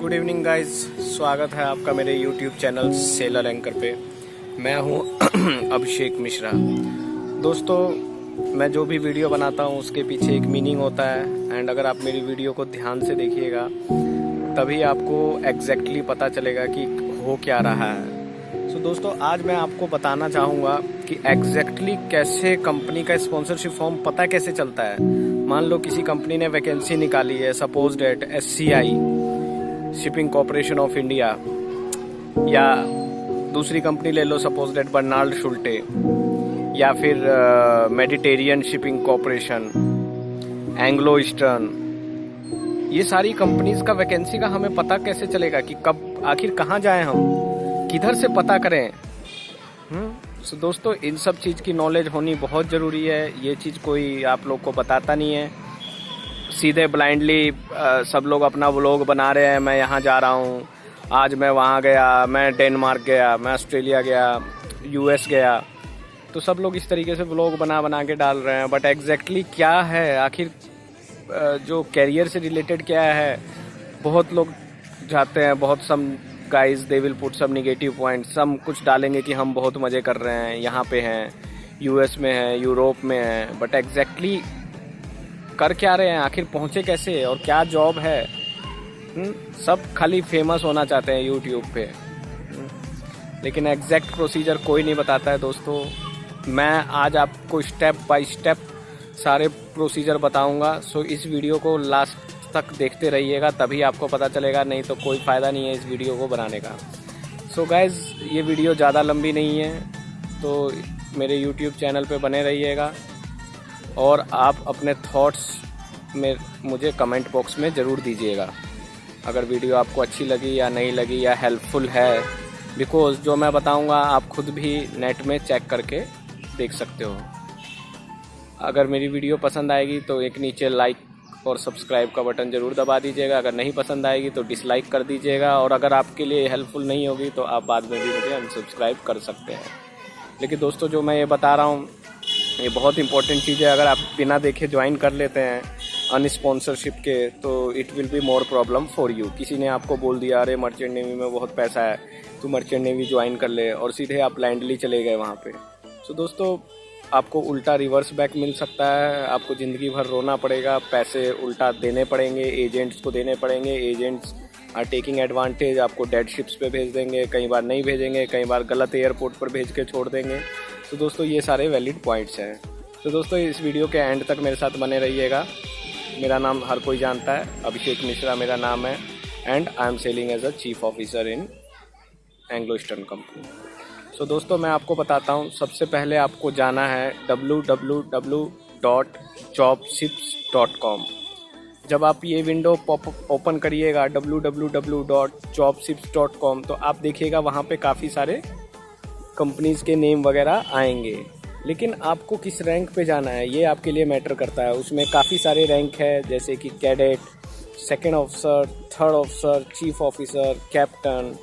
Good evening guys, स्वागत है आपका मेरे यूट्यूब चैनल सेलर एंकर पे। मैं हूं अभिषेक मिश्रा। दोस्तों, मैं जो भी वीडियो बनाता हूं उसके पीछे एक मीनिंग होता है एंड अगर आप मेरी वीडियो को ध्यान से देखिएगा तभी आपको एग्जैक्टली पता चलेगा कि हो क्या रहा है। सो दोस्तों, आज मैं आपको बताना चाहूँगा कि एग्जैक्टली कैसे कंपनी का स्पॉन्सरशिप फॉर्म पता कैसे चलता है। मान लो किसी कंपनी ने वैकेंसी निकाली है, suppose date SCI shipping corporation of India, या दूसरी कंपनी ले लो सपोज डेट बर्नार्ड शुल्टे, या फिर Mediterranean shipping corporation, Anglo eastern. ये सारी कंपनीज का वैकेंसी का हमें पता कैसे चलेगा कि कब आखिर कहाँ जाएं, हम किधर से पता करें। तो दोस्तों, इन सब चीज़ की नॉलेज होनी बहुत ज़रूरी है। ये चीज़ कोई आप लोग को बताता नहीं है, सीधे ब्लाइंडली सब लोग अपना व्लॉग बना रहे हैं। मैं यहाँ जा रहा हूँ, आज मैं वहाँ गया, मैं डेनमार्क गया, मैं ऑस्ट्रेलिया गया, US गया। तो सब लोग इस तरीके से व्लॉग बना के डाल रहे हैं, बट एग्जैक्टली क्या है आखिर, जो कैरियर से रिलेटेड क्या है। बहुत लोग जाते हैं, बहुत some guys they will put some negative point, some कुछ डालेंगे कि हम बहुत मज़े कर रहे हैं, यहाँ पे हैं, US में हैं, यूरोप में हैं, बट एग्जैक्टली कर क्या रहे हैं, आखिर पहुँचे कैसे और क्या जॉब है। सब खाली फेमस होना चाहते हैं यूट्यूब पे, लेकिन एग्जैक्ट प्रोसीजर कोई नहीं बताता है। दोस्तों, मैं आज आपको स्टेप बाय स्टेप सारे प्रोसीजर बताऊंगा। सो इस वीडियो को लास्ट तक देखते रहिएगा, तभी आपको पता चलेगा, नहीं तो कोई फ़ायदा नहीं है इस वीडियो को बनाने का। सो गाइज़, ये वीडियो ज़्यादा लंबी नहीं है, तो मेरे यूट्यूब चैनल पे बने रहिएगा और आप अपने थॉट्स में मुझे कमेंट बॉक्स में ज़रूर दीजिएगा अगर वीडियो आपको अच्छी लगी या नहीं लगी या हेल्पफुल है। बिकॉज़ जो मैं बताऊंगा आप खुद भी नेट में चेक करके देख सकते हो। अगर मेरी वीडियो पसंद आएगी तो एक नीचे लाइक और सब्सक्राइब का बटन ज़रूर दबा दीजिएगा। अगर नहीं पसंद आएगी तो डिसलाइक कर दीजिएगा, और अगर आपके लिए हेल्पफुल नहीं होगी तो आप बाद में भी मुझे अनसब्सक्राइब कर सकते हैं। लेकिन दोस्तों, जो मैं ये बता रहा हूँ ये बहुत इंपॉर्टेंट चीज़ है। अगर आप बिना देखे ज्वाइन कर लेते हैं अनस्पॉन्सरशिप के, तो it will be more problem for you. किसी ने आपको बोल दिया अरे मर्चेंट नेवी में बहुत पैसा है, तू मर्चेंट नेवी ज्वाइन कर ले, और सीधे आप ब्लाइंडली चले गए वहाँ पे। तो दोस्तों, आपको उल्टा रिवर्स बैक मिल सकता है, आपको ज़िंदगी भर रोना पड़ेगा, पैसे उल्टा देने पड़ेंगे, एजेंट्स को देने पड़ेंगे। एजेंट्स आर टेकिंग एडवांटेज, आपको डेड शिप्स पे भेज देंगे, कई बार नहीं भेजेंगे, कई बार गलत एयरपोर्ट पर भेज के छोड़ देंगे। तो दोस्तों, ये सारे वैलिड पॉइंट्स हैं। तो दोस्तों, इस वीडियो के एंड तक मेरे साथ बने रहिएगा। मेरा नाम हर कोई जानता है, अभिषेक मिश्रा मेरा नाम है, and I am sailing as a chief officer in Anglo Eastern company. So दोस्तों, मैं आपको बताता हूँ। सबसे पहले आपको जाना है www.jobships.com। जब आप ये विंडो ओपन करिएगा www.jobships.com, तो आप देखिएगा वहाँ पे काफ़ी सारे कंपनीज़ के नेम वगैरह आएंगे, लेकिन आपको किस रैंक पे जाना है ये आपके लिए मैटर करता है। उसमें काफ़ी सारे रैंक है, जैसे कि cadet, second officer, third officer, chief officer, captain.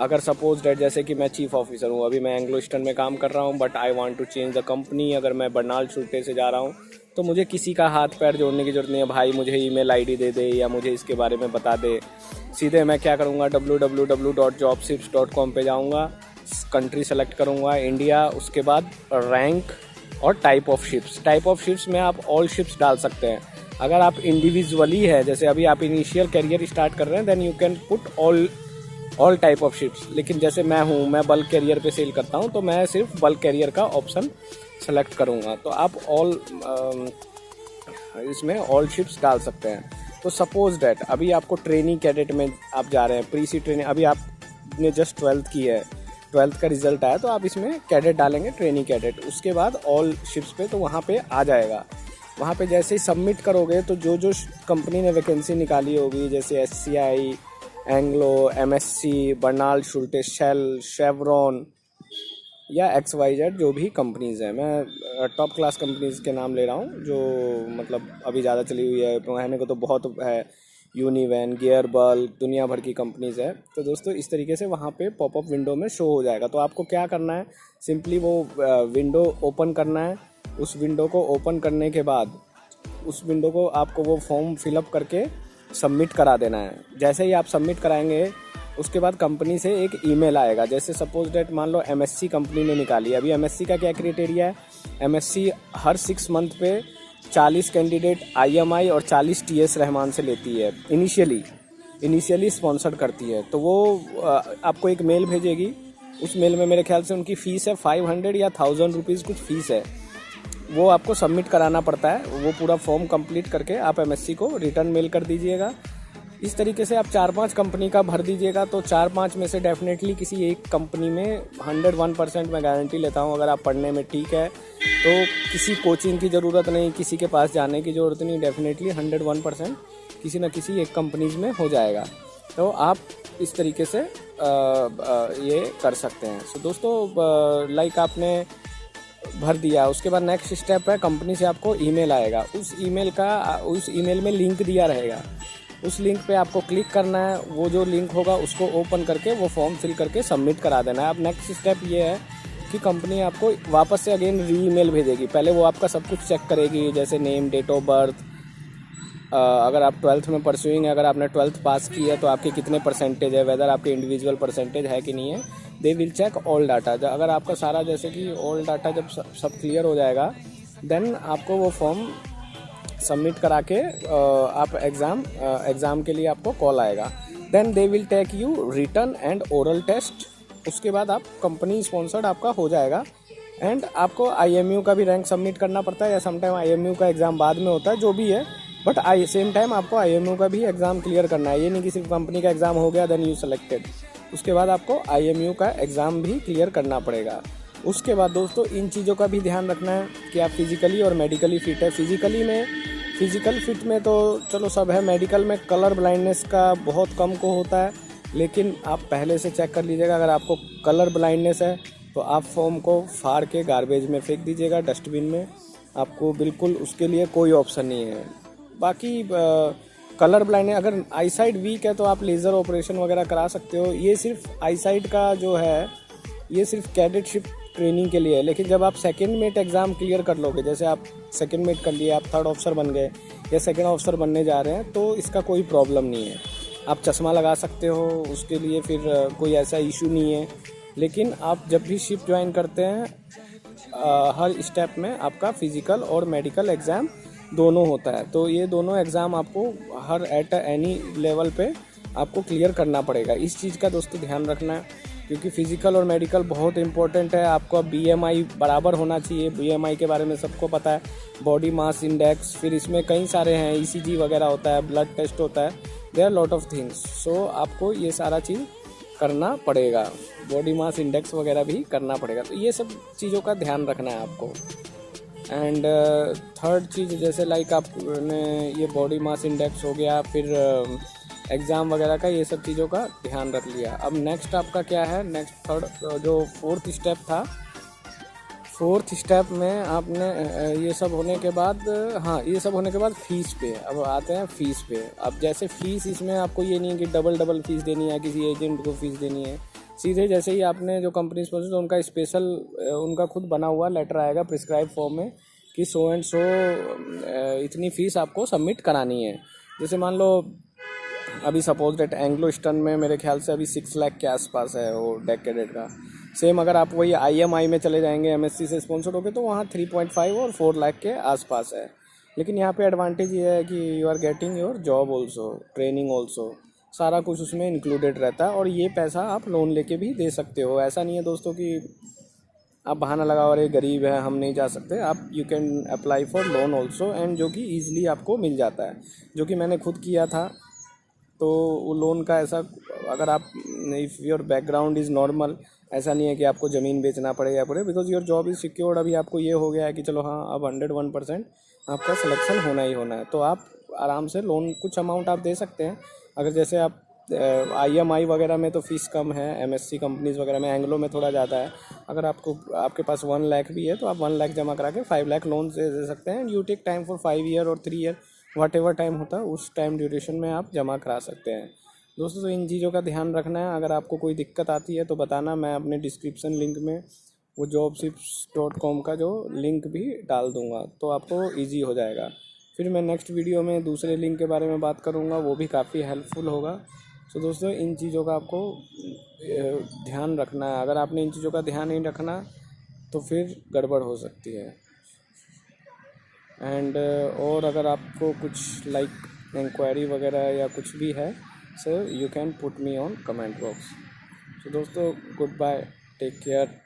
अगर सपोज डेट जैसे कि मैं चीफ ऑफिसर हूँ, अभी मैं एंग्लो ईस्टर्न में काम कर रहा हूँ, but I want to change the company. अगर मैं बर्नार्ड शुल्टे से जा रहा हूँ तो मुझे किसी का हाथ पैर जोड़ने की जरूरत नहीं है, भाई मुझे ईमेल आईडी दे दे या मुझे इसके बारे में बता दे। सीधे मैं क्या करूँगा, www.jobships.com पे जाऊँगा, कंट्री सेलेक्ट करूँगा इंडिया, उसके बाद रैंक और type of ships. Type of ships में आप ऑल शिप्स डाल सकते हैं। अगर आप इंडिविजुअली है, जैसे अभी आप इनिशियल कैरियर स्टार्ट कर रहे हैं, then you can put all type of ships. लेकिन जैसे मैं हूँ, मैं बल्क कैरियर पे सेल करता हूँ, तो मैं सिर्फ बल्क कैरियर का ऑप्शन सेलेक्ट करूँगा। तो आप इसमें ऑल शिप्स डाल सकते हैं। तो सपोज डेट अभी आपको ट्रेनिंग कैडेट में आप जा रहे हैं, प्री सी ट्रेनिंग, अभी आपने जस्ट 12th की है, 12th का रिजल्ट आया, तो आप इसमें कैडेट डालेंगे, ट्रेनिंग कैडेट। उसके बाद ऑल शिप्स पे, तो वहाँ पे आ जाएगा। वहाँ पे जैसे ही सबमिट करोगे तो जो कंपनी ने वैकेंसी निकाली होगी, जैसे SCI, Anglo, MSC, Bernhard Schulte, Shell, Chevron या XYZ जो भी कंपनीज़ हैं, मैं टॉप क्लास कंपनीज़ के नाम ले रहा हूँ जो मतलब अभी ज़्यादा चली हुई है, कहने को तो बहुत है, यूनिवैन, गियरबल, दुनिया भर की कंपनीज़ है। तो दोस्तों, इस तरीके से वहाँ पे पॉपअप विंडो में शो हो जाएगा। तो आपको क्या करना है, सिंपली वो विंडो ओपन करना है। उस विंडो को ओपन करने के बाद उस विंडो को आपको वो फॉर्म फिलअप करके सबमिट करा देना है। जैसे ही आप सबमिट कराएंगे उसके बाद कंपनी से एक ईमेल आएगा। जैसे सपोज डेट मान लो एमएससी कंपनी ने निकाली। अभी एमएससी का क्या क्राइटेरिया है, एमएससी हर 6 मंथ पे 40 कैंडिडेट आईएमआई और 40 टीएस रहमान से लेती है, इनिशियली स्पॉन्सर्ड करती है। तो वो आपको एक मेल भेजेगी। उस मेल में मेरे ख्याल से उनकी फ़ीस है 500 या 1000 रुपीज़ कुछ फ़ीस है। वो आपको सबमिट कराना पड़ता है। वो पूरा फॉर्म कंप्लीट करके आप एमएससी को रिटर्न मेल कर दीजिएगा। इस तरीके से आप 4-5 कंपनी का भर दीजिएगा तो 4-5 में से डेफिनेटली किसी एक कंपनी में 101% मैं गारंटी लेता हूँ। अगर आप पढ़ने में ठीक है तो किसी कोचिंग की ज़रूरत नहीं, किसी के पास जाने की ज़रूरत नहीं, डेफिनेटली 101% किसी न किसी एक कंपनीज में हो जाएगा। तो आप इस तरीके से ये कर सकते हैं। सो दोस्तों लाइक आपने भर दिया, उसके बाद नेक्स्ट स्टेप है कंपनी से आपको ईमेल आएगा। उस ईमेल में लिंक दिया रहेगा। उस लिंक पे आपको क्लिक करना है। वो जो लिंक होगा उसको ओपन करके वो फॉर्म फिल करके सबमिट करा देना है। अब नेक्स्ट स्टेप ये है कि कंपनी आपको वापस से अगेन री ईमेल भेजेगी। पहले वो आपका सब कुछ चेक करेगी, जैसे नेम, डेट ऑफ बर्थ, अगर आप 12th में परस्यूइंग है, अगर आपने 12th पास की है तो आपके कितने परसेंटेज है, वेदर आपके इंडिविजुअल परसेंटेज है कि नहीं है। They will check all data. अगर आपका सारा जैसे कि ऑल डाटा जब सब क्लियर हो जाएगा देन आपको वो फॉर्म सबमिट करा के आप एग्ज़ाम के लिए आपको कॉल आएगा। Then they will take you written and oral test. उसके बाद आप कंपनी स्पॉन्सर्ड आपका हो जाएगा। एंड आपको आईएमयू का भी रैंक सबमिट करना पड़ता है, या समटाइम आईएमयू का एग्ज़ाम बाद में होता है, जो भी है, बट सेम टाइम आपको आईएमयू का भी एग्ज़ाम क्लियर करना है। ये नहीं कि सिर्फ कंपनी का एग्ज़ाम हो गया देन यू सेलेक्टेड, उसके बाद आपको आईएमयू का एग्ज़ाम भी क्लियर करना पड़ेगा। उसके बाद दोस्तों इन चीज़ों का भी ध्यान रखना है कि आप फिजिकली और मेडिकली फिट है। फिजिकल फिट में तो चलो सब है, मेडिकल में कलर ब्लाइंडनेस का बहुत कम को होता है, लेकिन आप पहले से चेक कर लीजिएगा। अगर आपको कलर ब्लाइंडनेस है तो आप फॉर्म को फाड़ के गार्बेज में फेंक दीजिएगा, डस्टबिन में। आपको बिल्कुल उसके लिए कोई ऑप्शन नहीं है। बाकी कलर ब्लाइंड, अगर आई साइट वीक है तो आप लेज़र ऑपरेशन वगैरह करा सकते हो। ये सिर्फ आई साइट का जो है ये सिर्फ कैडेटशिप ट्रेनिंग के लिए है। लेकिन जब आप सेकेंड मेट एग्ज़ाम क्लियर कर लोगे, जैसे आप सेकेंड मेट कर लिए, आप थर्ड ऑफिसर बन गए या सेकेंड ऑफिसर बनने जा रहे हैं, तो इसका कोई प्रॉब्लम नहीं है। आप चश्मा लगा सकते हो, उसके लिए फिर कोई ऐसा इशू नहीं है। लेकिन आप जब भी शिफ्ट ज्वाइन करते हैं हर स्टेप में आपका फिज़िकल और मेडिकल एग्ज़ाम दोनों होता है। तो ये दोनों एग्ज़ाम आपको हर एट एनी लेवल पे आपको क्लियर करना पड़ेगा। इस चीज़ का दोस्तों ध्यान रखना है, क्योंकि फिज़िकल और मेडिकल बहुत इंपॉर्टेंट है। आपको बीएमआई बराबर होना चाहिए। बीएमआई के बारे में सबको पता है, बॉडी मास इंडेक्स, फिर इसमें कई सारे हैं, ईसीजी वगैरह होता है, ब्लड टेस्ट होता है, देयर लॉट ऑफ थिंग्स। सो आपको ये सारा चीज़ करना पड़ेगा, बॉडी मास इंडेक्स वगैरह भी करना पड़ेगा। तो ये सब चीज़ों का ध्यान रखना है आपको। एंड थर्ड चीज़, जैसे लाइक आपने ये बॉडी मास इंडेक्स हो गया, फिर एग्ज़ाम वगैरह का, ये सब चीज़ों का ध्यान रख लिया। अब नेक्स्ट आपका क्या है, नेक्स्ट थर्ड जो फोर्थ स्टेप था, फोर्थ स्टेप में आपने ये सब होने के बाद, हाँ, ये सब होने के बाद फ़ीस पे अब आते हैं। फ़ीस पे अब जैसे फ़ीस, इसमें आपको ये नहीं है कि डबल फ़ीस देनी है, किसी एजेंट को फ़ीस देनी है। सीधे जैसे ही आपने जो कंपनी स्पॉन्सर, तो उनका स्पेशल उनका खुद बना हुआ लेटर आएगा प्रिस्क्राइब फॉर्म में कि सो एंड सो इतनी फ़ीस आपको सबमिट करानी है। जैसे मान लो अभी सपोज डेट एंग्लो ईस्टर्न में मेरे ख्याल से अभी 6 लाख के आसपास है वो डेक कैडेट का। सेम अगर आप वही आईएमआई में चले जाएंगे, एमएससी से स्पॉन्सर्ड होके, तो वहाँ 3.5 और 4 लाख के आसपास है। लेकिन यहाँ पे एडवांटेज ये है कि you are getting your job also, training also, सारा कुछ उसमें इंक्लूडेड रहता है। और ये पैसा आप लोन लेके भी दे सकते हो। ऐसा नहीं है दोस्तों कि आप बहाना लगाओ अरे गरीब है हम नहीं जा सकते। आप you can apply for loan also, and जो कि ईजिली आपको मिल जाता है, जो कि मैंने खुद किया था। तो वो लोन का ऐसा, अगर आप, if your background is normal, ऐसा नहीं है कि आपको ज़मीन बेचना पड़ेगा because your job is secured. अभी आपको ये हो गया है कि चलो हाँ, अब 101% आपका सिलेक्शन होना ही होना है, तो आप आराम से लोन कुछ अमाउंट आप दे सकते हैं। अगर जैसे आप आईएमआई वगैरह में तो फ़ीस कम है, एमएससी कंपनीज़ वगैरह में, एंग्लो में थोड़ा ज़्यादा है। अगर आपके पास 1 लाख भी है तो आप 1 लाख जमा करा के 5 लाख लोन दे सकते हैं। You take time for 5 year और 3 ईयर, वट एवर टाइम होता है उस टाइम ड्यूरेशन में आप जमा करा सकते हैं। दोस्तों तो इन चीज़ों का ध्यान रखना है। अगर आपको कोई दिक्कत आती है तो बताना, मैं अपने डिस्क्रिप्शन लिंक में वो jobsips.com का जो लिंक भी डाल दूँगा, तो आपको ईजी हो जाएगा। फिर मैं नेक्स्ट वीडियो में दूसरे लिंक के बारे में बात करूँगा, वो भी काफ़ी हेल्पफुल होगा। तो दोस्तों इन चीज़ों का आपको ध्यान रखना है। अगर आपने इन चीज़ों का ध्यान नहीं रखना तो फिर गड़बड़ हो सकती है। एंड और अगर आपको कुछ लाइक इंक्वायरी वगैरह या कुछ भी है, so you can put me on comment box. तो दोस्तों गुड बाय, टेक केयर।